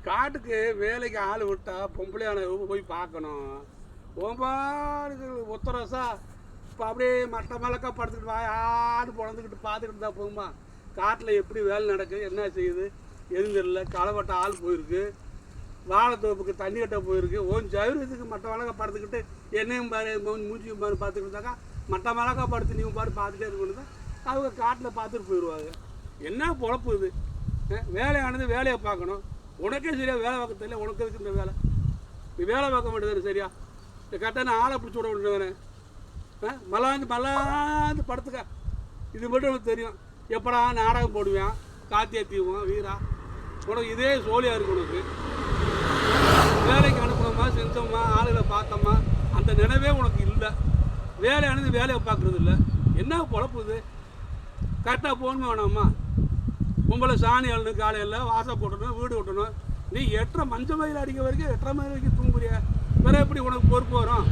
காட்டுக்கு வேலைக்கு ஆள் விட்டா பொம்பளையான போய் பார்க்கணும். ஒம்பாருக்கு ஒத்தரசா இப்போ அப்படியே மட்ட மலக்கா படுத்துக்கிட்டு வாயாடு பிறந்துக்கிட்டு பார்த்துக்கிட்டு தான் போகுமா. காட்டில் எப்படி வேலை நடக்குது, என்ன செய்யுது, எதுவும் தெரியல. களவட்ட ஆள் போயிருக்கு, வாழைத்தோப்புக்கு தண்ணி கட்ட போயிருக்கு. சௌரியத்துக்கு மட்ட மலக்கா படுத்துக்கிட்டு என்னையும் பாரு மூஞ்சியும் பாரு பார்த்துக்கிட்டு இருந்தாக்கா மட்ட மலக்கா படுத்து நீங்க பாரு பார்த்துட்டே இருக்கணும் தான் அவங்க காட்டில் பார்த்துட்டு போயிடுவாங்க. என்ன பொழப்பு இது? வேலையானது வேலையை பார்க்கணும். உனக்கே சரியா வேலை பார்க்க தெரியல, உனக்கு எதுக்கு இந்த வேலை? நீ வேலை பார்க்க மாட்டேது சரியா? இந்த கரெக்டாக ஆளை பிடிச்சி விட வேண்டியவனே மல்லாந்து படுத்துக்க. இது மட்டும் எனக்கு தெரியும். எப்படா நாடகம் போடுவேன், காத்தியா தீவோம் வீரா, உனக்கு இதே சோழியாக இருக்கு. உனக்கு வேலைக்கு அனுப்புனோமா, செஞ்சோமா, ஆளுகளை பார்த்தோமா, அந்த நினைவே உனக்கு இல்லை. வேலையானது வேலையை பார்க்குறது இல்லை. என்ன பொழப்பு இது? கரெக்டாக போகணுமே வேணாமா? பொம்பளை சாணி அள்ளணும், காலையில் வாசல் போட்டணும், வீடு விட்டணும். நீ 8:30 மஞ்சள் மயில் அடிக்க வரைக்கும் 8:30 மணி வரைக்கும் தூங்குறிய, வேற எப்படி உனக்கு பொறுப்பு வரும்?